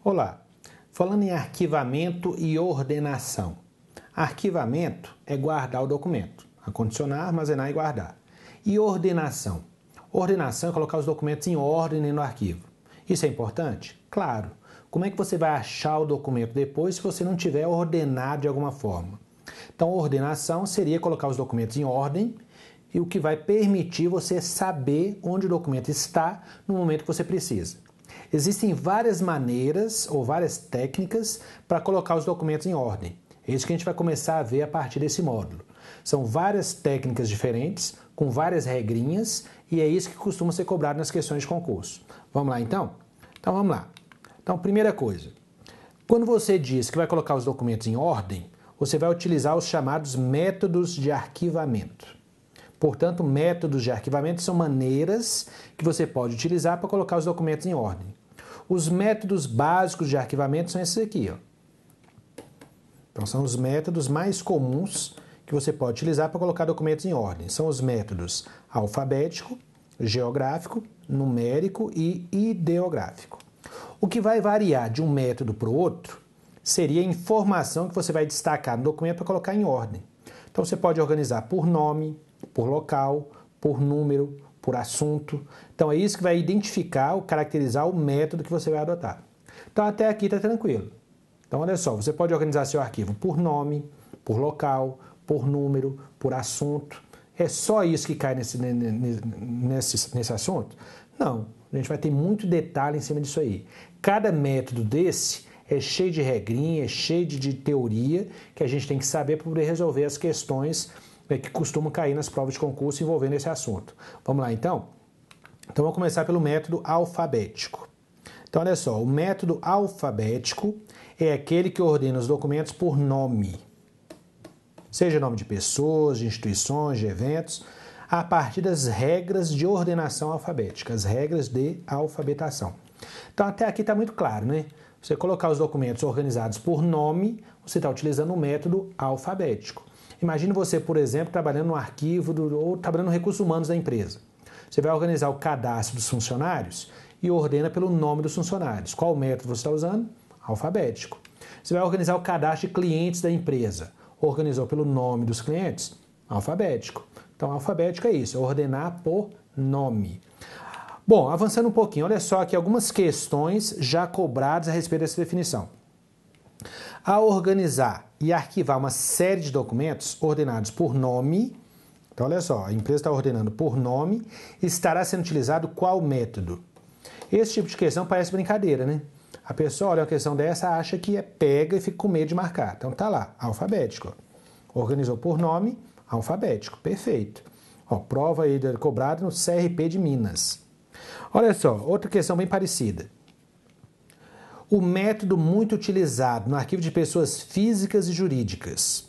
Olá, falando em arquivamento e ordenação. Arquivamento é guardar o documento, acondicionar, armazenar e guardar. E ordenação? Ordenação é colocar os documentos em ordem no arquivo. Isso é importante? Claro. Como é que você vai achar o documento depois se você não tiver ordenado de alguma forma? Então, ordenação seria colocar os documentos em ordem e o que vai permitir você saber onde o documento está no momento que você precisa. Existem várias maneiras ou várias técnicas para colocar os documentos em ordem. É isso que a gente vai começar a ver a partir desse módulo. São várias técnicas diferentes, com várias regrinhas, e é isso que costuma ser cobrado nas questões de concurso. Vamos lá então? Então vamos lá. Então, primeira coisa, quando você diz que vai colocar os documentos em ordem, você vai utilizar os chamados métodos de arquivamento. Portanto, métodos de arquivamento são maneiras que você pode utilizar para colocar os documentos em ordem. Os métodos básicos de arquivamento são esses aqui, ó. Então, são os métodos mais comuns que você pode utilizar para colocar documentos em ordem. São os métodos alfabético, geográfico, numérico e ideográfico. O que vai variar de um método para o outro seria a informação que você vai destacar no documento para colocar em ordem. Então, você pode organizar por nome, por local, por número, por assunto. Então, é isso que vai identificar ou caracterizar o método que você vai adotar. Então, até aqui está tranquilo. Então, olha só, você pode organizar seu arquivo por nome, por local, por número, por assunto. É só isso que cai nesse assunto? Não, a gente vai ter muito detalhe em cima disso aí. Cada método desse é cheio de regrinha, é cheio de teoria que a gente tem que saber para poder resolver as questões que costumam cair nas provas de concurso envolvendo esse assunto. Vamos lá, então? Então, vamos começar pelo método alfabético. Então, olha só, o método alfabético é aquele que ordena os documentos por nome, seja nome de pessoas, de instituições, de eventos, a partir das regras de ordenação alfabética, as regras de alfabetação. Então, até aqui está muito claro, né? Você colocar os documentos organizados por nome, você está utilizando o método alfabético. Imagine você, por exemplo, trabalhando no arquivo ou trabalhando no recursos humanos da empresa. Você vai organizar o cadastro dos funcionários e ordena pelo nome dos funcionários. Qual método você está usando? Alfabético. Você vai organizar o cadastro de clientes da empresa. Organizou pelo nome dos clientes? Alfabético. Então, alfabético é isso, é ordenar por nome. Bom, avançando um pouquinho, olha só aqui algumas questões já cobradas a respeito dessa definição. Ao organizar e arquivar uma série de documentos ordenados por nome, então olha só, a empresa está ordenando por nome, estará sendo utilizado qual método? Esse tipo de questão parece brincadeira, né? A pessoa olha uma questão dessa, acha que é pega e fica com medo de marcar. Então tá lá, alfabético. Organizou por nome, alfabético, perfeito. Ó, prova aí cobrada no CRP de Minas. Olha só, outra questão bem parecida. O método muito utilizado no arquivo de pessoas físicas e jurídicas,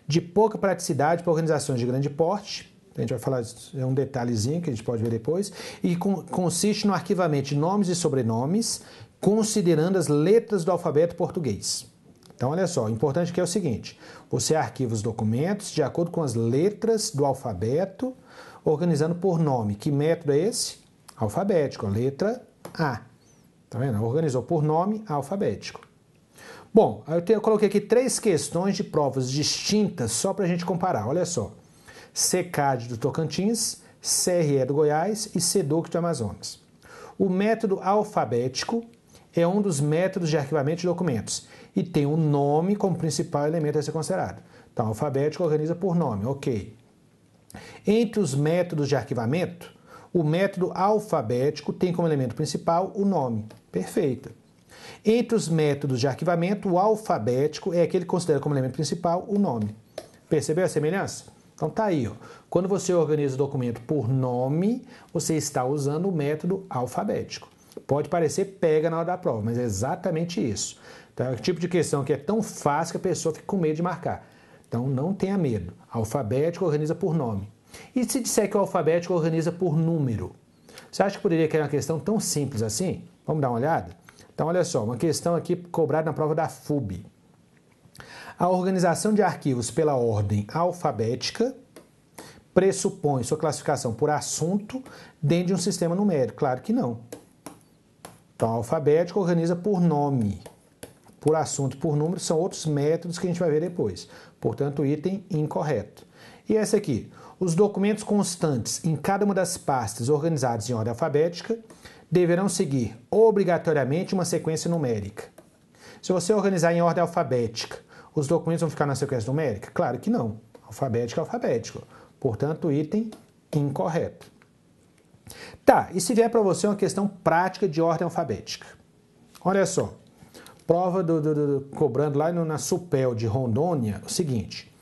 de pouca praticidade para organizações de grande porte, a gente vai falar, é um detalhezinho que a gente pode ver depois, e consiste no arquivamento de nomes e sobrenomes, considerando as letras do alfabeto português. Então, olha só, o importante aqui é o seguinte, você arquiva os documentos de acordo com as letras do alfabeto, organizando por nome. Que método é esse? Alfabético, a letra A. Tá vendo? Organizou por nome alfabético. Bom, eu coloquei aqui 3 questões de provas distintas só para a gente comparar. Olha só. CECAD do Tocantins, CRE do Goiás e SEDUC do Amazonas. O método alfabético é um dos métodos de arquivamento de documentos e tem o nome como principal elemento a ser considerado. Então, alfabético organiza por nome, ok. Entre os métodos de arquivamento, o método alfabético tem como elemento principal o nome. Perfeito. Entre os métodos de arquivamento, o alfabético é aquele que considera como elemento principal o nome. Percebeu a semelhança? Então tá aí, ó. Quando você organiza o documento por nome, você está usando o método alfabético. Pode parecer pega na hora da prova, mas é exatamente isso. Então, é o tipo de questão que é tão fácil que a pessoa fica com medo de marcar. Então não tenha medo. Alfabético organiza por nome. E se disser que o alfabético organiza por número? Você acha que poderia cair uma questão tão simples assim? Vamos dar uma olhada? Então, olha só, uma questão aqui cobrada na prova da FUB. A organização de arquivos pela ordem alfabética pressupõe sua classificação por assunto dentro de um sistema numérico? Claro que não. Então, alfabético organiza por nome, por assunto, por número, são outros métodos que a gente vai ver depois. Portanto, item incorreto. E esse aqui, os documentos constantes em cada uma das pastas organizados em ordem alfabética deverão seguir obrigatoriamente uma sequência numérica. Se você organizar em ordem alfabética, os documentos vão ficar na sequência numérica? Claro que não. Alfabético é alfabético. Portanto, item incorreto. Tá, e se vier para você uma questão prática de ordem alfabética? Olha só, prova cobrando lá na Supel de Rondônia, o seguinte: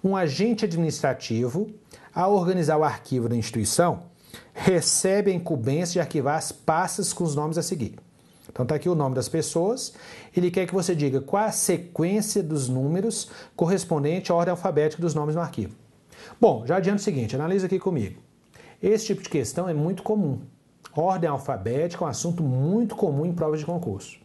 um agente administrativo, ao organizar o arquivo da instituição, recebe a incumbência de arquivar as pastas com os nomes a seguir. Então está aqui o nome das pessoas, ele quer que você diga qual a sequência dos números correspondente à ordem alfabética dos nomes no arquivo. Bom, já adianto o seguinte, analisa aqui comigo. Esse tipo de questão é muito comum. Ordem alfabética é um assunto muito comum em provas de concurso.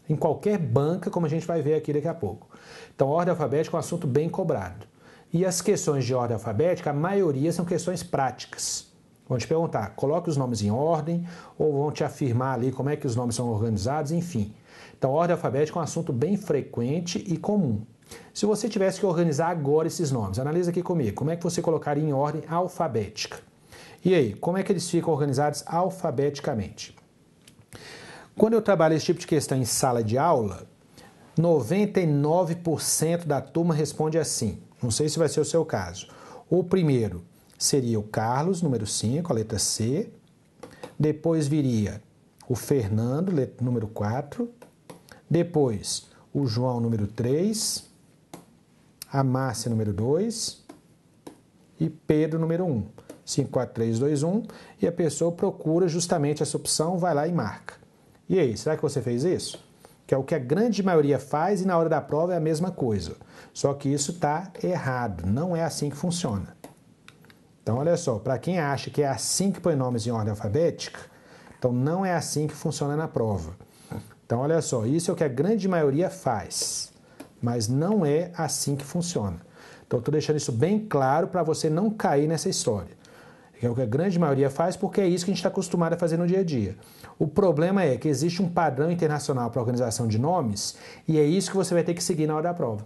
Em qualquer banca, como a gente vai ver aqui daqui a pouco. Então, ordem alfabética é um assunto bem cobrado. E as questões de ordem alfabética, a maioria são questões práticas. Vão te perguntar, coloque os nomes em ordem, ou vão te afirmar ali como é que os nomes são organizados, enfim. Então, ordem alfabética é um assunto bem frequente e comum. Se você tivesse que organizar agora esses nomes, analisa aqui comigo, como é que você colocaria em ordem alfabética? E aí, como é que eles ficam organizados alfabeticamente? Quando eu trabalho esse tipo de questão em sala de aula, 99% da turma responde assim. Não sei se vai ser o seu caso. O primeiro seria o Carlos, número 5, a letra C. Depois viria o Fernando, número 4. Depois o João, número 3. A Márcia, número 2. E Pedro, número 1. 5, 4, 3, 2, 1. E a pessoa procura justamente essa opção, vai lá e marca. E aí, será que você fez isso? Que é o que a grande maioria faz e na hora da prova é a mesma coisa. Só que isso está errado, não é assim que funciona. Então, olha só, para quem acha que é assim que põe nomes em ordem alfabética, então não é assim que funciona na prova. Então, olha só, isso é o que a grande maioria faz, mas não é assim que funciona. Então, estou deixando isso bem claro para você não cair nessa história. É o que a grande maioria faz porque é isso que a gente está acostumado a fazer no dia a dia. O problema é que existe um padrão internacional para a organização de nomes e é isso que você vai ter que seguir na hora da prova.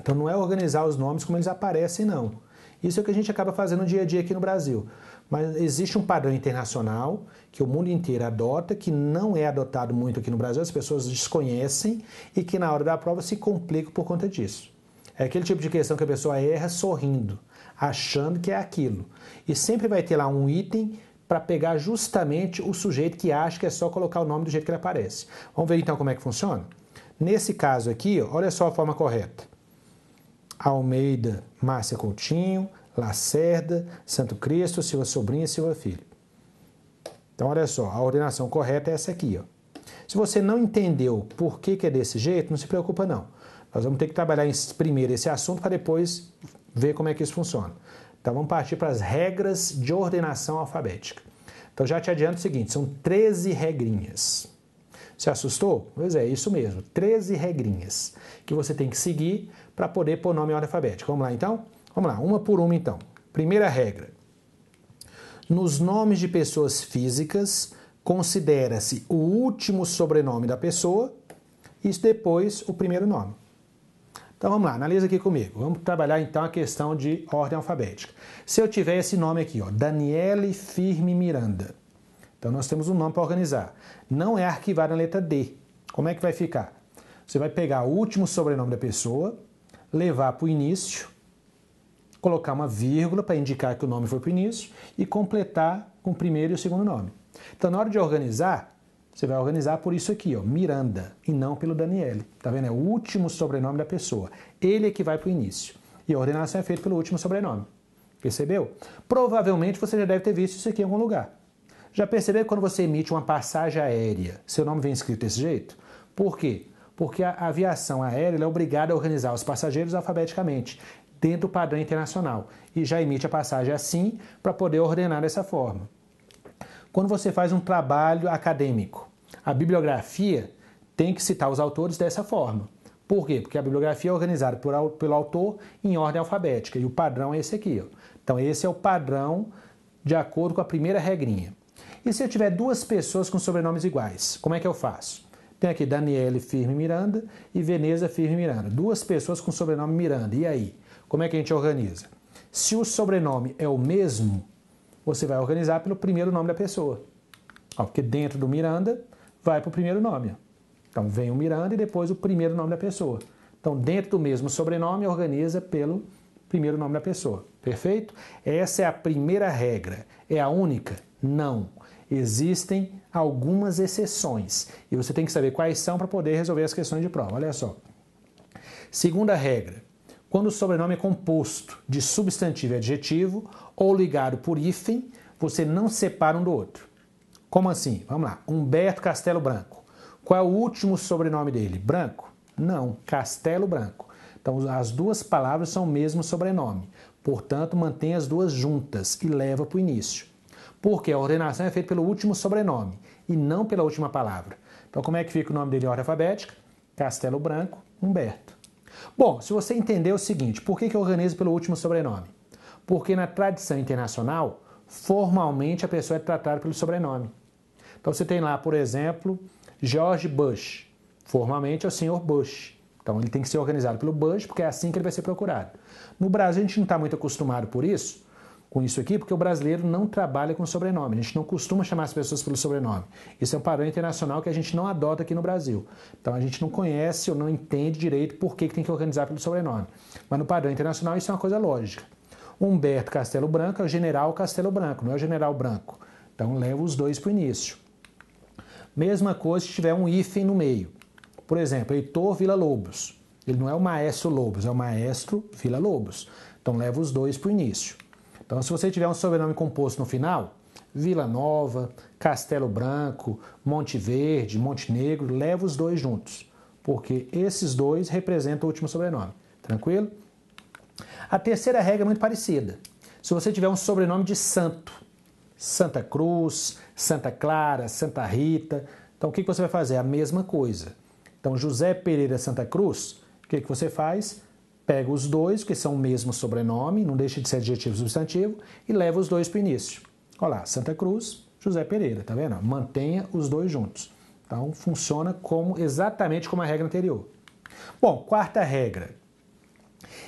Então não é organizar os nomes como eles aparecem, não. Isso é o que a gente acaba fazendo no dia a dia aqui no Brasil. Mas existe um padrão internacional que o mundo inteiro adota, que não é adotado muito aqui no Brasil, as pessoas desconhecem e que na hora da prova se complicam por conta disso. É aquele tipo de questão que a pessoa erra sorrindo, achando que é aquilo. E sempre vai ter lá um item para pegar justamente o sujeito que acha que é só colocar o nome do jeito que ele aparece. Vamos ver então como é que funciona? Nesse caso aqui, olha só a forma correta. Almeida, Márcia Coutinho, Lacerda, Santo Cristo, Silva Sobrinho e Silva Filho. Então olha só, a ordenação correta é essa aqui. Ó. Se você não entendeu por que é desse jeito, não se preocupa não. Nós vamos ter que trabalhar primeiro esse assunto para depois ver como é que isso funciona. Então vamos partir para as regras de ordenação alfabética. Então já te adianto o seguinte, são 13 regrinhas. Se assustou? Pois é, isso mesmo, 13 regrinhas que você tem que seguir para poder pôr nome em ordem alfabética. Vamos lá então? Vamos lá, uma por uma então. Primeira regra. Nos nomes de pessoas físicas, considera-se o último sobrenome da pessoa e depois o primeiro nome. Então vamos lá, analisa aqui comigo. Vamos trabalhar então a questão de ordem alfabética. Se eu tiver esse nome aqui, ó, Daniele Firme Miranda. Então nós temos um nome para organizar. Não é arquivado na letra D. Como é que vai ficar? Você vai pegar o último sobrenome da pessoa, levar para o início, colocar uma vírgula para indicar que o nome foi para o início e completar com o primeiro e o segundo nome. Então na hora de organizar, você vai organizar por isso aqui, ó, Miranda, e não pelo Daniele. Tá vendo? É o último sobrenome da pessoa. Ele é que vai para o início. E a ordenação é feita pelo último sobrenome. Percebeu? Provavelmente você já deve ter visto isso aqui em algum lugar. Já percebeu que quando você emite uma passagem aérea, seu nome vem escrito desse jeito? Por quê? Porque a aviação aérea é obrigada a organizar os passageiros alfabeticamente, dentro do padrão internacional. E já emite a passagem assim para poder ordenar dessa forma. Quando você faz um trabalho acadêmico, a bibliografia tem que citar os autores dessa forma. Por quê? Porque a bibliografia é organizada pelo autor em ordem alfabética e o padrão é esse aqui. Ó. Então esse é o padrão de acordo com a primeira regrinha. E se eu tiver duas pessoas com sobrenomes iguais, como é que eu faço? Tem aqui Daniele Firme Miranda e Veneza Firme Miranda. Duas pessoas com sobrenome Miranda. E aí? Como é que a gente organiza? Se o sobrenome é o mesmo, você vai organizar pelo primeiro nome da pessoa. Porque dentro do Miranda, vai para o primeiro nome. Então, vem o Miranda e depois o primeiro nome da pessoa. Então, dentro do mesmo sobrenome, organiza pelo primeiro nome da pessoa. Perfeito? Essa é a primeira regra. É a única? Não. Existem algumas exceções. E você tem que saber quais são para poder resolver as questões de prova. Olha só. Segunda regra. Quando o sobrenome é composto de substantivo e adjetivo ou ligado por hífen, você não separa um do outro. Como assim? Vamos lá. Humberto Castelo Branco. Qual é o último sobrenome dele? Branco? Não. Castelo Branco. Então, as duas palavras são o mesmo sobrenome. Portanto, mantém as duas juntas e leva para o início. Porque a ordenação é feita pelo último sobrenome e não pela última palavra. Então, como é que fica o nome dele em ordem alfabética? Castelo Branco, Humberto. Bom, se você entender o seguinte, por que eu organizo pelo último sobrenome? Porque na tradição internacional, formalmente a pessoa é tratada pelo sobrenome. Então, você tem lá, por exemplo, George Bush. Formalmente é o senhor Bush. Então, ele tem que ser organizado pelo Bush, porque é assim que ele vai ser procurado. No Brasil, a gente não está muito acostumado com isso aqui, porque o brasileiro não trabalha com sobrenome. A gente não costuma chamar as pessoas pelo sobrenome. Isso é um padrão internacional que a gente não adota aqui no Brasil. Então, a gente não conhece ou não entende direito por que tem que organizar pelo sobrenome. Mas no padrão internacional, isso é uma coisa lógica. Humberto Castelo Branco é o general Castelo Branco, não é o general Branco. Então, leva os dois para o início. Mesma coisa se tiver um hífen no meio. Por exemplo, Heitor Villa-Lobos. Ele não é o maestro Lobos, é o maestro Villa-Lobos. Então, leva os dois para o início. Então, se você tiver um sobrenome composto no final, Vila Nova, Castelo Branco, Monte Verde, Montenegro, leva os dois juntos. Porque esses dois representam o último sobrenome. Tranquilo? A terceira regra é muito parecida. Se você tiver um sobrenome de santo, Santa Cruz, Santa Clara, Santa Rita, então o que você vai fazer? A mesma coisa. Então, José Pereira Santa Cruz, o que você faz? Pega os dois, que são o mesmo sobrenome, não deixa de ser adjetivo substantivo, e leva os dois para o início. Olha lá, Santa Cruz, José Pereira, tá vendo? Mantenha os dois juntos. Então, funciona exatamente como a regra anterior. Bom, quarta regra.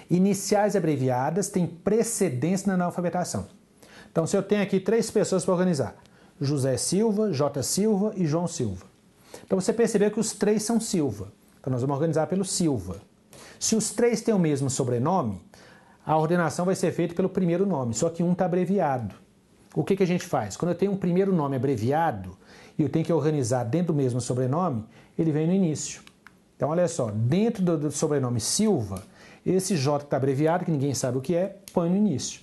Iniciais abreviadas têm precedência na alfabetação. Então, se eu tenho aqui 3 pessoas para organizar, José Silva, J. Silva e João Silva. Então, você percebeu que os 3 são Silva. Então, nós vamos organizar pelo Silva. Se os 3 têm o mesmo sobrenome, a ordenação vai ser feita pelo primeiro nome, só que um está abreviado. O que a gente faz? Quando eu tenho um primeiro nome abreviado e eu tenho que organizar dentro do mesmo sobrenome, ele vem no início. Então, olha só, dentro do sobrenome Silva, esse J que está abreviado, que ninguém sabe o que é, põe no início.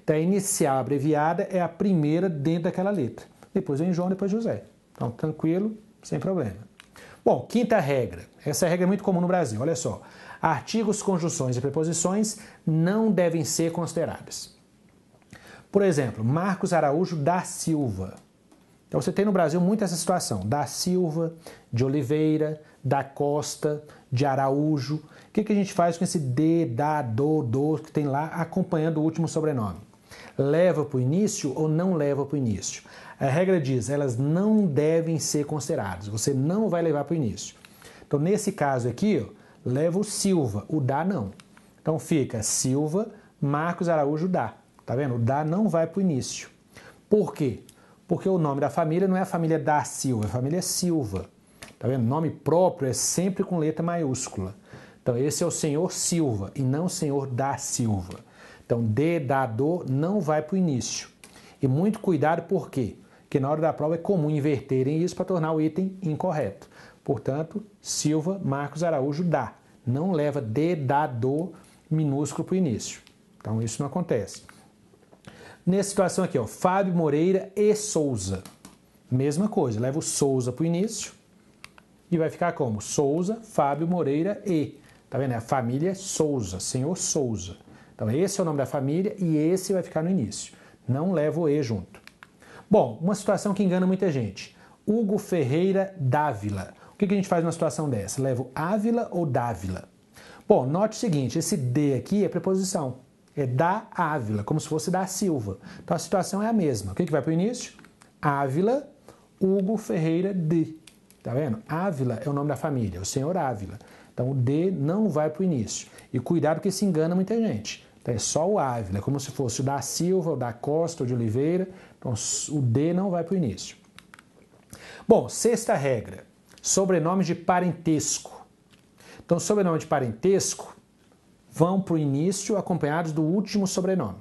Então, a inicial abreviada é a primeira dentro daquela letra. Depois vem João, depois José. Então, tranquilo, sem problema. Bom, quinta regra. Essa regra é muito comum no Brasil, olha só. Artigos, conjunções e preposições não devem ser consideradas. Por exemplo, Marcos Araújo da Silva. Então, você tem no Brasil muito essa situação. Da Silva, de Oliveira, da Costa, de Araújo. O que a gente faz com esse D, da, do que tem lá acompanhando o último sobrenome? Leva para o início ou não leva para o início? A regra diz, elas não devem ser consideradas. Você não vai levar para o início. Então, nesse caso aqui, ó, leva o Silva, o da não. Então, fica Silva, Marcos Araújo, da. Tá vendo? O da não vai para o início. Por quê? Porque o nome da família não é a família da Silva, é a família Silva. Tá vendo? Nome próprio é sempre com letra maiúscula. Então, esse é o senhor Silva e não o senhor da Silva. Então, D, da, do não vai para o início. E muito cuidado, por quê? Porque na hora da prova é comum inverterem isso para tornar o item incorreto. Portanto, Silva, Marcos Araújo, da. Não leva D, da, do minúsculo para o início. Então, isso não acontece. Nessa situação aqui, ó, Fábio Moreira e Souza. Mesma coisa, leva o Souza para o início e vai ficar como? Souza, Fábio Moreira e. Tá vendo? É a família Souza, senhor Souza. Então, esse é o nome da família e esse vai ficar no início. Não leva o E junto. Bom, uma situação que engana muita gente. Hugo Ferreira Dávila. O que a gente faz numa situação dessa? Leva o Ávila ou Dávila? Bom, note o seguinte, esse D aqui é preposição. É da Ávila, como se fosse da Silva. Então, a situação é a mesma. O que vai para o início? Ávila, Hugo Ferreira de. Tá vendo? Ávila é o nome da família, o senhor Ávila. Então, o D não vai para o início. E cuidado que se engana muita gente. Então, é só o Ávila, como se fosse o da Silva, o da Costa, ou de Oliveira. Então, o D não vai para o início. Bom, sexta regra. Sobrenomes de parentesco. Então, sobrenome de parentesco vão para o início acompanhados do último sobrenome.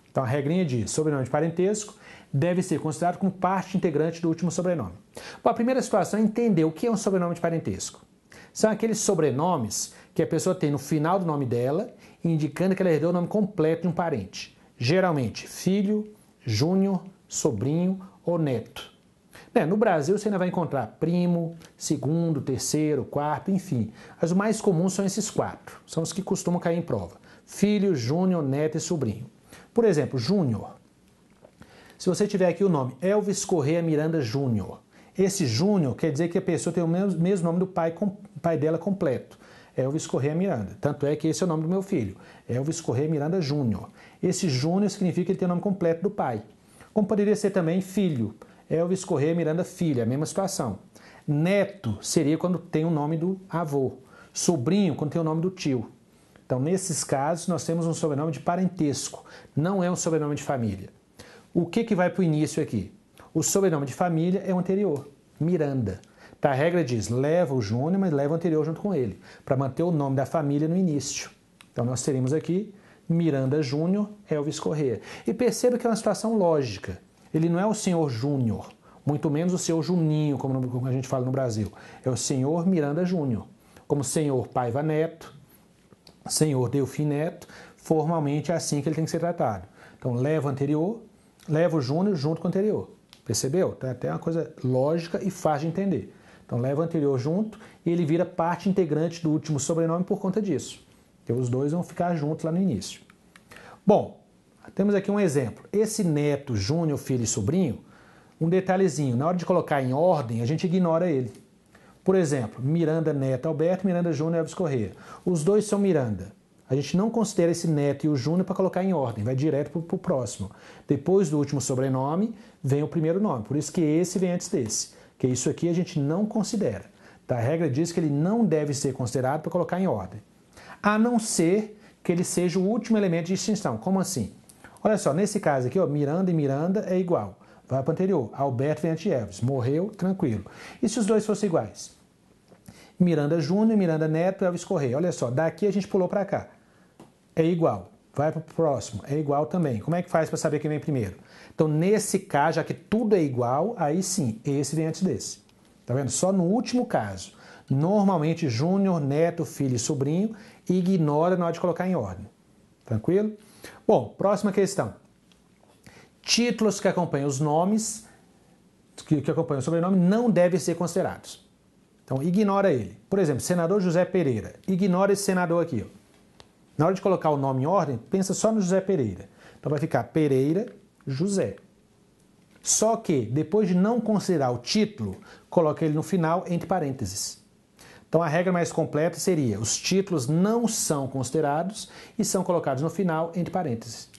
Então, a regrinha diz, sobrenome de parentesco deve ser considerado como parte integrante do último sobrenome. Bom, a primeira situação é entender o que é um sobrenome de parentesco. São aqueles sobrenomes que a pessoa tem no final do nome dela, indicando que ela herdou o nome completo de um parente. Geralmente, filho, júnior, sobrinho ou neto. No Brasil, você ainda vai encontrar primo, segundo, terceiro, quarto, enfim. Mas os mais comuns são esses 4. São os que costumam cair em prova. Filho, júnior, neto e sobrinho. Por exemplo, júnior. Se você tiver aqui o nome Elvis Corrêa Miranda Júnior, esse Júnior quer dizer que a pessoa tem o mesmo nome do pai dela completo, Elvis Corrêa Miranda. Tanto é que esse é o nome do meu filho, Elvis Corrêa Miranda Júnior. Esse Júnior significa que ele tem o nome completo do pai. Como poderia ser também filho, Elvis Corrêa Miranda Filho, a mesma situação. Neto seria quando tem o nome do avô. Sobrinho, quando tem o nome do tio. Então, nesses casos, nós temos um sobrenome de parentesco, não é um sobrenome de família. O que vai para o início aqui? O sobrenome de família é o anterior, Miranda. Tá, a regra diz, leva o Júnior, mas leva o anterior junto com ele, para manter o nome da família no início. Então, nós teríamos aqui Miranda Júnior, Elvis Corrêa. E perceba que é uma situação lógica. Ele não é o senhor Júnior, muito menos o senhor Juninho, como a gente fala no Brasil. É o senhor Miranda Júnior. Como senhor Paiva Neto, senhor Delfim Neto, formalmente é assim que ele tem que ser tratado. Então, leva o anterior, leva o Júnior junto com o anterior. Percebeu? Então, é até uma coisa lógica e fácil de entender. Então, leva o anterior junto e ele vira parte integrante do último sobrenome por conta disso. Porque os dois vão ficar juntos lá no início. Bom, temos aqui um exemplo. Esse neto, júnior, filho e sobrinho, um detalhezinho. Na hora de colocar em ordem, a gente ignora ele. Por exemplo, Miranda Neto Alberto, Miranda Júnior Elvis Corrêa. Os dois são Miranda. A gente não considera esse neto e o júnior para colocar em ordem, vai direto para o próximo. Depois do último sobrenome, vem o primeiro nome. Por isso que esse vem antes desse. Que isso aqui a gente não considera. Tá? A regra diz que ele não deve ser considerado para colocar em ordem. A não ser que ele seja o último elemento de distinção. Como assim? Olha só, nesse caso aqui, ó, Miranda e Miranda é igual. Vai para o anterior. Alberto vem antes de Elvis. Morreu, tranquilo. E se os dois fossem iguais? Miranda Júnior, Miranda Neto, Elvis Corrêa. Olha só, daqui a gente pulou para cá. É igual. Vai para o próximo. É igual também. Como é que faz para saber quem vem primeiro? Então, nesse caso, já que tudo é igual, aí sim, esse vem antes desse. Tá vendo? Só no último caso. Normalmente, Júnior, Neto, filho e sobrinho, ignora na hora de colocar em ordem. Tranquilo? Bom, próxima questão. Títulos que acompanham os nomes, que acompanham o sobrenome, não devem ser considerados. Então, ignora ele. Por exemplo, senador José Pereira. Ignora esse senador aqui. Ó. Na hora de colocar o nome em ordem, pensa só no José Pereira. Então, vai ficar Pereira, José. Só que, depois de não considerar o título, coloca ele no final, entre parênteses. Então, a regra mais completa seria, os títulos não são considerados e são colocados no final, entre parênteses.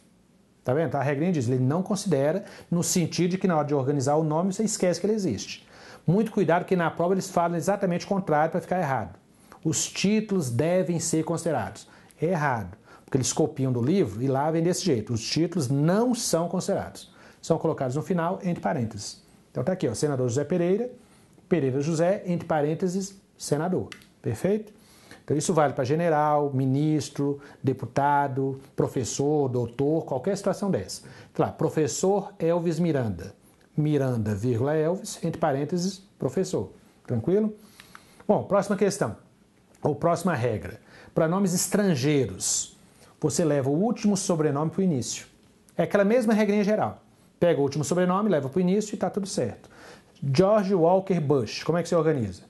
Tá vendo? Então, a regrinha diz, ele não considera, no sentido de que na hora de organizar o nome, você esquece que ele existe. Muito cuidado, que na prova eles falam exatamente o contrário para ficar errado. Os títulos devem ser considerados. É errado, porque eles copiam do livro e lá vem desse jeito. Os títulos não são considerados. São colocados no final, entre parênteses. Então tá aqui, ó, senador José Pereira, Pereira José, entre parênteses, senador. Perfeito? Então isso vale para general, ministro, deputado, professor, doutor, qualquer situação dessa. Então, lá, professor Elvis Miranda. Miranda, vírgula Elvis, entre parênteses, professor. Tranquilo? Bom, próxima questão, ou próxima regra. Para nomes estrangeiros, você leva o último sobrenome para o início. É aquela mesma regrinha geral. Pega o último sobrenome, leva para o início e está tudo certo. George Walker Bush, como é que você organiza?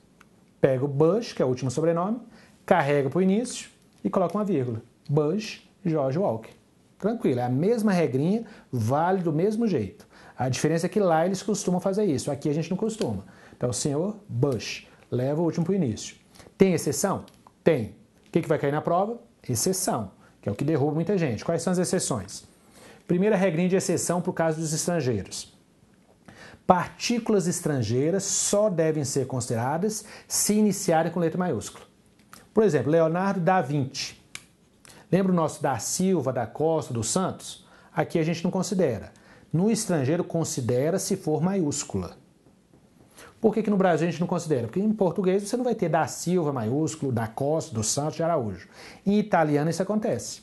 Pega o Bush, que é o último sobrenome, carrega para o início e coloca uma vírgula. Bush, George Walker. Tranquilo, é a mesma regrinha, vale do mesmo jeito. A diferença é que lá eles costumam fazer isso, aqui a gente não costuma. Então, o senhor Bush leva o último para o início. Tem exceção? Tem. O que vai cair na prova? Exceção, que é o que derruba muita gente. Quais são as exceções? Primeira regrinha de exceção para o caso dos estrangeiros. Partículas estrangeiras só devem ser consideradas se iniciarem com letra maiúscula. Por exemplo, Leonardo da Vinci. Lembra o nosso da Silva, da Costa, dos Santos? Aqui a gente não considera. No estrangeiro, considera se for maiúscula. Por que no Brasil a gente não considera? Porque em português você não vai ter da Silva maiúsculo, da Costa, dos Santos, de Araújo. Em italiano isso acontece.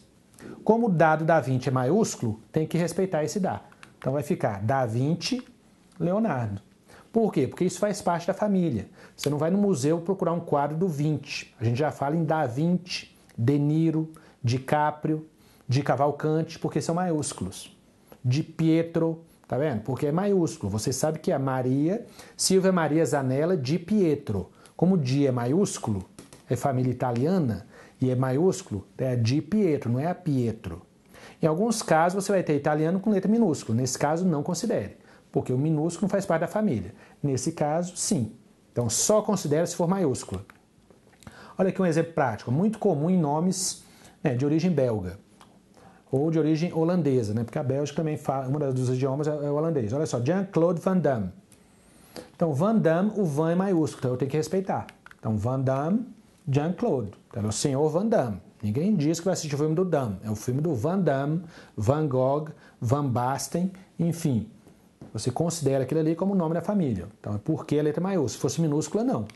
Como o dado da Vinci é maiúsculo, tem que respeitar esse dá. Então vai ficar da Vinci, Leonardo. Por quê? Porque isso faz parte da família. Você não vai no museu procurar um quadro do Vinci. A gente já fala em Da Vinci, De Niro, DiCaprio, de Cavalcante, porque são maiúsculos. De Pietro, tá vendo? Porque é maiúsculo. Você sabe que é Maria, Silvia Maria Zanella Di Pietro. Como Di é maiúsculo, é família italiana, e é maiúsculo, é a Di Pietro, não é a Pietro. Em alguns casos você vai ter italiano com letra minúscula. Nesse caso, não considere, porque o minúsculo não faz parte da família. Nesse caso, sim. Então, só considere se for maiúscula. Olha aqui um exemplo prático, muito comum em nomes de origem belga ou de origem holandesa, né? Porque a Bélgica também fala, um dos idiomas é o holandês. Olha só, Jean-Claude Van Damme. Então, Van Damme, o Van é maiúsculo, então eu tenho que respeitar. Então, Van Damme, Jean-Claude. Então, é o senhor Van Damme. Ninguém diz que vai assistir o filme do Damme. É o filme do Van Damme, Van Gogh, Van Basten, enfim. Você considera aquilo ali como o nome da família. Então, é porque a letra é maiúscula. Se fosse minúscula, não.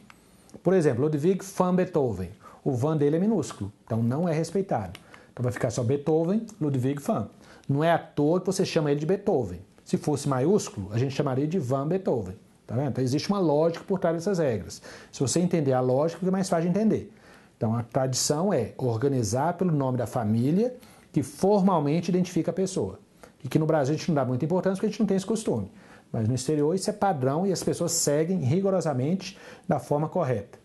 Por exemplo, Ludwig van Beethoven. O van dele é minúsculo, então não é respeitado. Então vai ficar só Beethoven, Ludwig van. Não é à toa que você chama ele de Beethoven. Se fosse maiúsculo, a gente chamaria de van Beethoven. Tá vendo? Então existe uma lógica por trás dessas regras. Se você entender a lógica, fica mais fácil de entender. Então a tradição é organizar pelo nome da família que formalmente identifica a pessoa. E que no Brasil a gente não dá muita importância porque a gente não tem esse costume. Mas no exterior isso é padrão e as pessoas seguem rigorosamente da forma correta.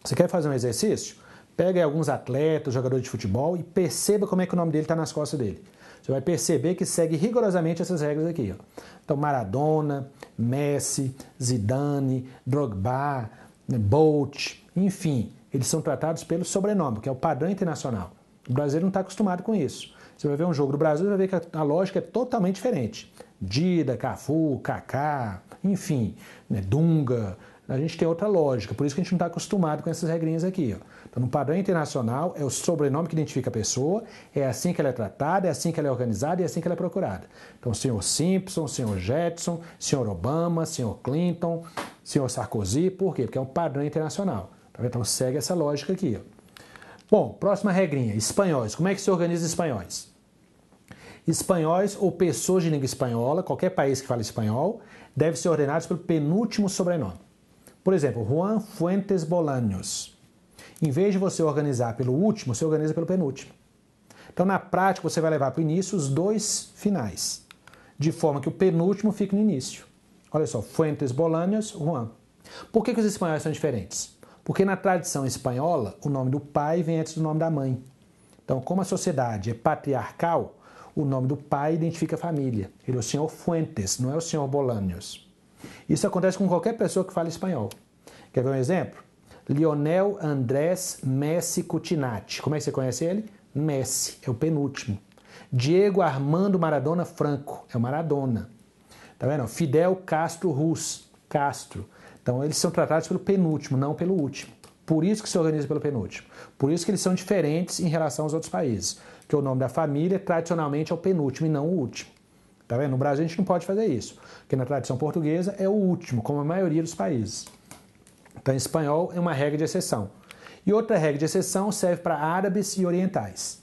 Você quer fazer um exercício? Pega aí alguns atletas, jogadores de futebol e perceba como é que o nome dele está nas costas dele. Você vai perceber que segue rigorosamente essas regras aqui. Ó. Então, Maradona, Messi, Zidane, Drogba, Bolt, enfim, eles são tratados pelo sobrenome, que é o padrão internacional. O brasileiro não está acostumado com isso. Você vai ver um jogo do Brasil e vai ver que a lógica é totalmente diferente. Dida, Cafu, Kaká, enfim, Dunga. A gente tem outra lógica, por isso que a gente não está acostumado com essas regrinhas aqui. Ó. Então, no padrão internacional, é o sobrenome que identifica a pessoa, é assim que ela é tratada, é assim que ela é organizada e é assim que ela é procurada. Então, senhor Simpson, senhor Jetson, senhor Obama, senhor Clinton, senhor Sarkozy, por quê? Porque é um padrão internacional. Então, segue essa lógica aqui. Ó. Bom, próxima regrinha, espanhóis. Como é que se organiza espanhóis? Espanhóis ou pessoas de língua espanhola, qualquer país que fale espanhol, devem ser ordenados pelo penúltimo sobrenome. Por exemplo, Juan Fuentes Bolaños. Em vez de você organizar pelo último, você organiza pelo penúltimo. Então, na prática, você vai levar para o início os dois finais, de forma que o penúltimo fique no início. Olha só, Fuentes Bolaños, Juan. Por que os espanhóis são diferentes? Porque na tradição espanhola, o nome do pai vem antes do nome da mãe. Então, como a sociedade é patriarcal, o nome do pai identifica a família. Ele é o senhor Fuentes, não é o senhor Bolaños. Isso acontece com qualquer pessoa que fala espanhol. Quer ver um exemplo? Lionel Andrés Messi Cutinati. Como é que você conhece ele? Messi, é o penúltimo. Diego Armando Maradona Franco, é o Maradona. Tá vendo? Fidel Castro Ruz, Castro. Então eles são tratados pelo penúltimo, não pelo último. Por isso que se organiza pelo penúltimo. Por isso que eles são diferentes em relação aos outros países. Porque o nome da família tradicionalmente é o penúltimo e não o último. Tá vendo? No Brasil a gente não pode fazer isso, porque na tradição portuguesa é o último, como a maioria dos países. Então, em espanhol é uma regra de exceção. E outra regra de exceção serve para árabes e orientais.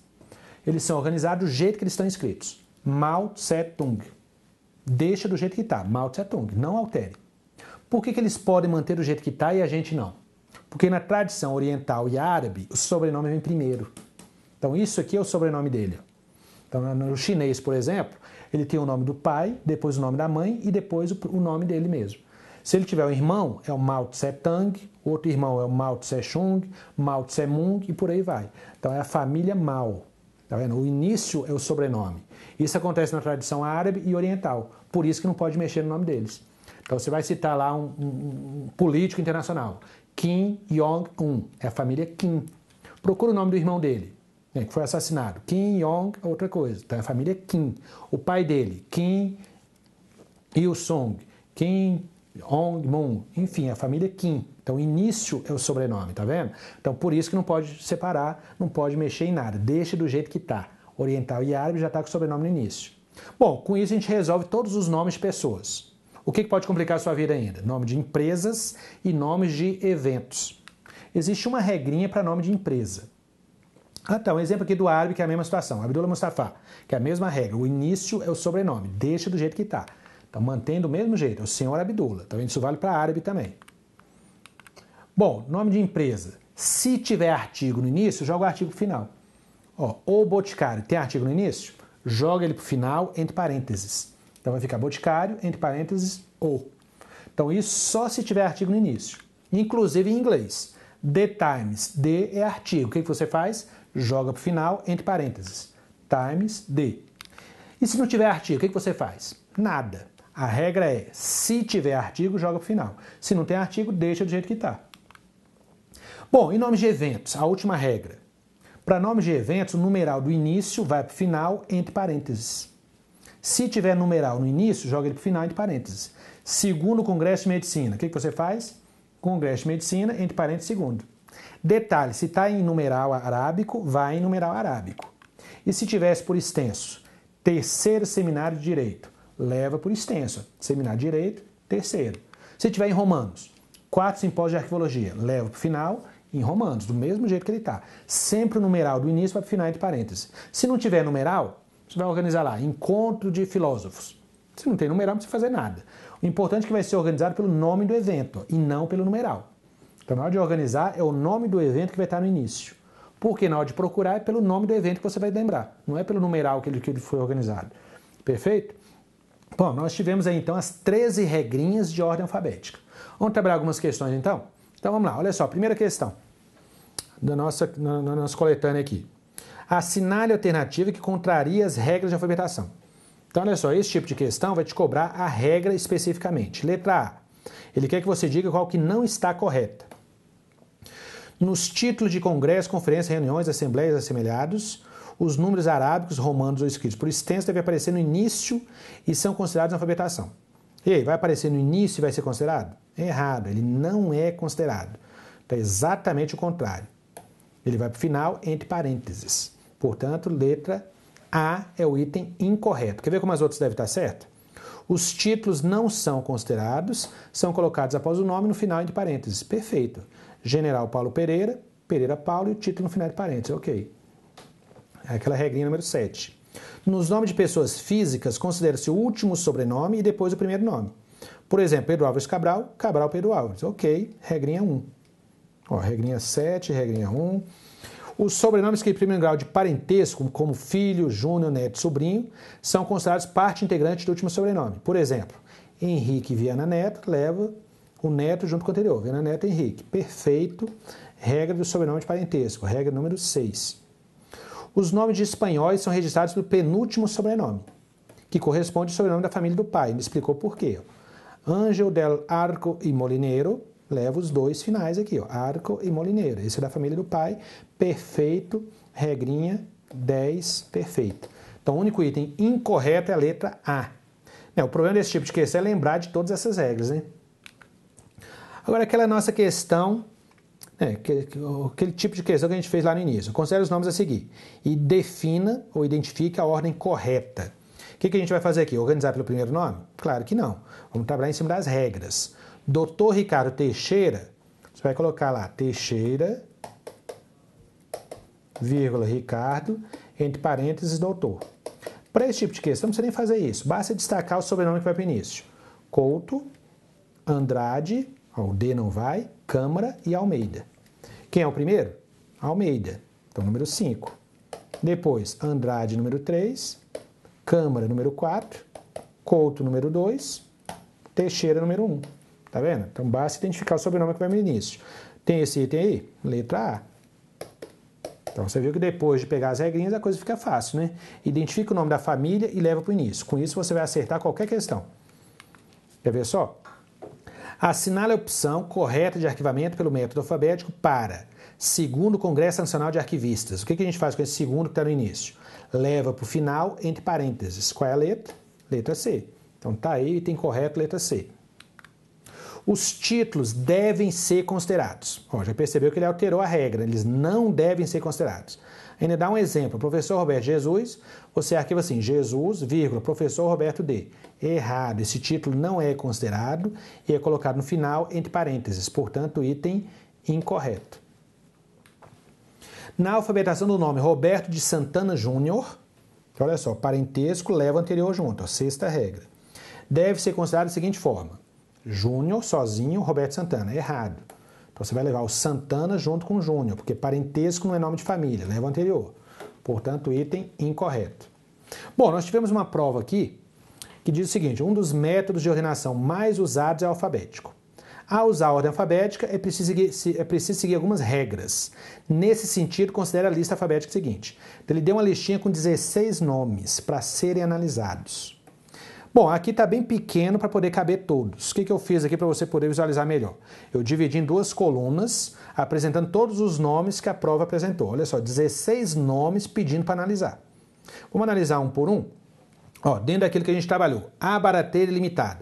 Eles são organizados do jeito que eles estão escritos. Mao Tse-tung. Deixa do jeito que está, Mao Tse-tung, não altere. Por que eles podem manter do jeito que está e a gente não? Porque na tradição oriental e árabe, o sobrenome vem primeiro. Então, isso aqui é o sobrenome dele. Então, no chinês, por exemplo, ele tem o nome do pai, depois o nome da mãe e depois o nome dele mesmo. Se ele tiver um irmão, é o Mao Tse-tung, outro irmão é o Mao Tse-chung, Mao Tse-mung e por aí vai. Então é a família Mao. Tá vendo? O início é o sobrenome. Isso acontece na tradição árabe e oriental, por isso que não pode mexer no nome deles. Então você vai citar lá um político internacional, Kim Jong-un, é a família Kim. Procura o nome do irmão dele, que foi assassinado. Kim Jong, outra coisa. Então é a família Kim. O pai dele, Kim Il-sung. Kim, Ong, Moon, enfim, a família Kim. Então, início é o sobrenome, tá vendo? Então, por isso que não pode separar, não pode mexer em nada. Deixa do jeito que tá. Oriental e árabe já tá com o sobrenome no início. Bom, com isso a gente resolve todos os nomes de pessoas. O que pode complicar a sua vida ainda? Nome de empresas e nomes de eventos. Existe uma regrinha para nome de empresa. Então, um exemplo aqui do árabe, que é a mesma situação. Abdullah Mustafa, que é a mesma regra. O início é o sobrenome. Deixa do jeito que tá. Então, mantém do mesmo jeito. É o senhor Abdullah. Então, isso vale para árabe também. Bom, nome de empresa. Se tiver artigo no início, joga o artigo pro final. Ó, o Boticário tem artigo no início? Joga ele pro final, entre parênteses. Então vai ficar Boticário, entre parênteses, o. Então isso só se tiver artigo no início. Inclusive em inglês. The Times, the é artigo. O que você faz? Joga pro final, entre parênteses. Times, the. E se não tiver artigo, o que você faz? Nada. A regra é, se tiver artigo, joga pro final. Se não tem artigo, deixa do jeito que está. Bom, e nomes de eventos? A última regra. Para nomes de eventos, o numeral do início vai para o final, entre parênteses. Se tiver numeral no início, joga ele para o final, entre parênteses. Segundo Congresso de Medicina, o que você faz? Congresso de Medicina, entre parênteses, segundo. Detalhe, se está em numeral arábico, vai em numeral arábico. E se tivesse por extenso, terceiro seminário de direito, leva por extenso. Seminário de direito, terceiro. Se tiver em romanos, 4 simpósios de arquivologia, leva para o final, em romanos, do mesmo jeito que ele está. Sempre o numeral do início vai para o final, entre parênteses. Se não tiver numeral, você vai organizar lá, encontro de filósofos. Se não tem numeral, não precisa fazer nada. O importante é que vai ser organizado pelo nome do evento e não pelo numeral. Então, na hora de organizar, é o nome do evento que vai estar no início. Porque na hora de procurar, é pelo nome do evento que você vai lembrar. Não é pelo numeral que ele foi organizado. Perfeito? Bom, nós tivemos aí, então, as 13 regrinhas de ordem alfabética. Vamos trabalhar algumas questões, então? Então, vamos lá. Olha só, primeira questão da nossa coletânea aqui. Assinale a alternativa que contraria as regras de alfabetação. Então, olha só, esse tipo de questão vai te cobrar a regra especificamente. Letra A. Ele quer que você diga qual que não está correta. Nos títulos de congresso, conferências, reuniões, assembleias assemelhados, os números arábicos, romanos ou escritos por extenso devem aparecer no início e são considerados na alfabetação. E aí, vai aparecer no início e vai ser considerado? Errado, ele não é considerado. Então, é exatamente o contrário. Ele vai para o final, entre parênteses. Portanto, letra A é o item incorreto. Quer ver como as outras devem estar certas? Os títulos não são considerados, são colocados após o nome no final, entre parênteses. Perfeito. General Paulo Pereira, Pereira Paulo e o título no final de parênteses. Ok. É aquela regrinha número 7. Nos nomes de pessoas físicas, considera-se o último sobrenome e depois o primeiro nome. Por exemplo, Pedro Álvares Cabral, Cabral Pedro Álvares. Ok, regrinha 1. Ó, regrinha 7, regrinha 1. Os sobrenomes que primeiro grau de parentesco, como filho, júnior, neto, sobrinho, são considerados parte integrante do último sobrenome. Por exemplo, Henrique Viana Neto leva o neto junto com o anterior. Viana Neto Henrique. Perfeito. Regra do sobrenome de parentesco. Regra número 6. Os nomes de espanhóis são registrados pelo penúltimo sobrenome, que corresponde ao sobrenome da família do pai. Ele explicou por quê. Ángel del Arco e Molinero leva os dois finais aqui, ó, Arco e Molinero. Esse é da família do pai. Perfeito. Regrinha 10, perfeito. Então, o único item incorreto é a letra A. O problema desse tipo de questão é lembrar de todas essas regras, né? Agora, aquela nossa questão, aquele tipo de questão que a gente fez lá no início. Considere os nomes a seguir e defina ou identifique a ordem correta. O que a gente vai fazer aqui? Organizar pelo primeiro nome? Claro que não. Vamos trabalhar em cima das regras. Dr. Ricardo Teixeira, você vai colocar lá Teixeira, vírgula, Ricardo, entre parênteses, doutor. Para esse tipo de questão, não precisa nem fazer isso. Basta destacar o sobrenome que vai para o início. Couto, Andrade, o D não vai, Câmara e Almeida. Quem é o primeiro? Almeida. Então, número 5. Depois, Andrade, número 3. Câmara, número 4. Couto, número 2. Teixeira, número 1. Tá vendo? Então, basta identificar o sobrenome que vai no início. Tem esse item aí? Letra A. Então, você viu que depois de pegar as regrinhas, a coisa fica fácil, né? Identifica o nome da família e leva para o início. Com isso, você vai acertar qualquer questão. Quer ver só? Assinale a opção correta de arquivamento pelo método alfabético para segundo Congresso Nacional de Arquivistas. O que a gente faz com esse segundo que está no início? Leva para o final, entre parênteses. Qual é a letra? Letra C. Então, tá aí, item correto, letra C. Os títulos devem ser considerados. Ó, já percebeu que ele alterou a regra, eles não devem ser considerados. Ainda dá um exemplo, professor Roberto Jesus, você arquiva assim, Jesus, vírgula, professor Roberto D. Errado, esse título não é considerado e é colocado no final entre parênteses, portanto, item incorreto. Na alfabetização do nome Roberto de Santana Júnior, olha só, parentesco leva o anterior junto, ó, sexta regra. Deve ser considerado da seguinte forma, Júnior sozinho, Roberto Santana, errado. Então você vai levar o Santana junto com o Júnior, porque parentesco não é nome de família, leva o anterior. Portanto, item incorreto. Bom, nós tivemos uma prova aqui que diz o seguinte, um dos métodos de ordenação mais usados é o alfabético. Ao usar a ordem alfabética, é preciso seguir algumas regras. Nesse sentido, considere a lista alfabética seguinte. Então, ele deu uma listinha com 16 nomes para serem analisados. Bom, aqui está bem pequeno para poder caber todos. O que eu fiz aqui para você poder visualizar melhor? Eu dividi em duas colunas, apresentando todos os nomes que a prova apresentou. Olha só, 16 nomes pedindo para analisar. Vamos analisar um por um? Ó, dentro daquilo que a gente trabalhou. A barateira ilimitada.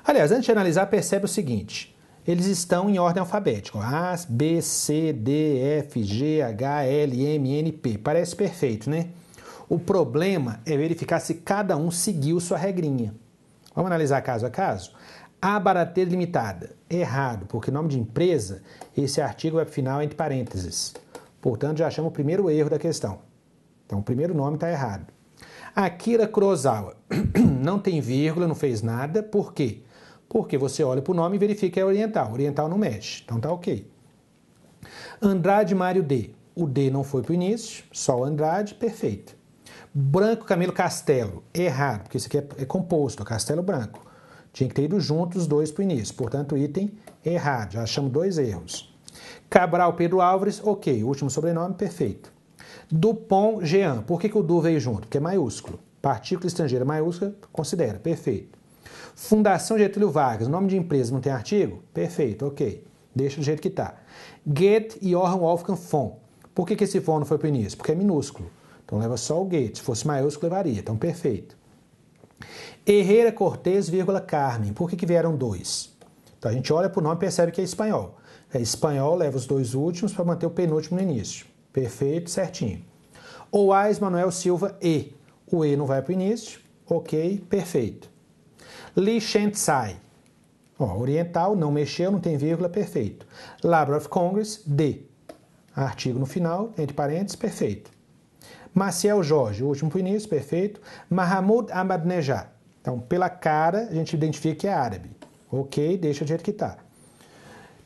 Aliás, antes de analisar, percebe o seguinte. Eles estão em ordem alfabética. Ó, A, B, C, D, F, G, H, L, M, N, P. Parece perfeito, né? O problema é verificar se cada um seguiu sua regrinha. Vamos analisar caso a caso? A barateira limitada. Errado, porque nome de empresa, esse artigo vai para o final entre parênteses. Portanto, já chama o primeiro erro da questão. Então, o primeiro nome está errado. Akira Kurosawa. Não tem vírgula, não fez nada. Por quê? Porque você olha para o nome e verifica que é oriental. Oriental não mexe. Então, tá ok. Andrade Mário D. O D não foi para o início, só o Andrade, perfeito. Branco Camilo Castelo, errado, porque isso aqui é composto, Castelo Branco. Tinha que ter ido juntos os dois para o início, portanto, item errado, já achamos dois erros. Cabral Pedro Álvares, ok, último sobrenome, perfeito. Dupont Jean, por que o Du veio junto? Porque é maiúsculo. Partícula estrangeira maiúscula, considera, perfeito. Fundação Getúlio Vargas, nome de empresa não tem artigo? Perfeito, ok, deixa do jeito que está. Goethe e Johann Wolfgang von, por que esse von não foi para o início? Porque é minúsculo. Então, leva só o Goethe. Se fosse maiúsculo, levaria. Então, perfeito. Herrera Cortez, Carmen. Por que vieram dois? Então, a gente olha para o nome e percebe que é espanhol. É espanhol, leva os dois últimos para manter o penúltimo no início. Perfeito, certinho. Oás Manuel Silva E. O E não vai para o início. Ok, perfeito. Li Shentsai. Ó, oriental, não mexeu, não tem vírgula, perfeito. Library of Congress, D. Artigo no final, entre parênteses, perfeito. Maciel Jorge, o último para o início, perfeito. Mahmoud Ahmadinejad. Então, pela cara, a gente identifica que é árabe. Ok, deixa do jeito que está.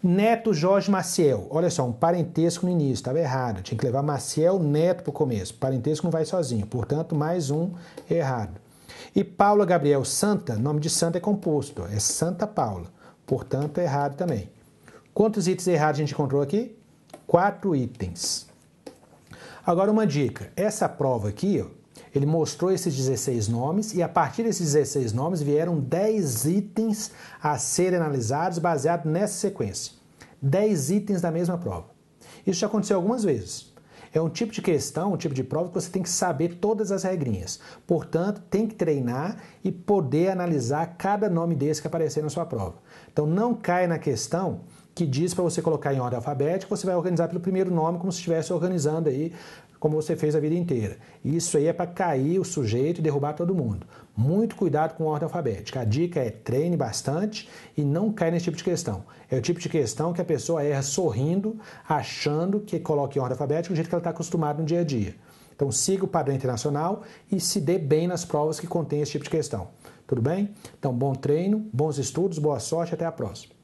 Neto Jorge Maciel. Olha só, um parentesco no início, estava errado. Tinha que levar Maciel Neto para o começo. Parentesco não vai sozinho, portanto, mais um errado. E Paula Gabriel Santa, nome de Santa é composto, é Santa Paula. Portanto, é errado também. Quantos itens errados a gente encontrou aqui? 4 itens. Agora uma dica, essa prova aqui, ó, ele mostrou esses 16 nomes e a partir desses 16 nomes vieram 10 itens a serem analisados baseado nessa sequência. 10 itens da mesma prova. Isso já aconteceu algumas vezes. É um tipo de questão, um tipo de prova que você tem que saber todas as regrinhas. Portanto, tem que treinar e poder analisar cada nome desse que aparecer na sua prova. Então não caia na questão que diz para você colocar em ordem alfabética, você vai organizar pelo primeiro nome como se estivesse organizando aí, como você fez a vida inteira. Isso aí é para cair o sujeito e derrubar todo mundo. Muito cuidado com a ordem alfabética. A dica é treine bastante e não caia nesse tipo de questão. É o tipo de questão que a pessoa erra sorrindo, achando que coloca em ordem alfabética do jeito que ela está acostumada no dia a dia. Então siga o padrão internacional e se dê bem nas provas que contêm esse tipo de questão. Tudo bem? Então bom treino, bons estudos, boa sorte, até a próxima.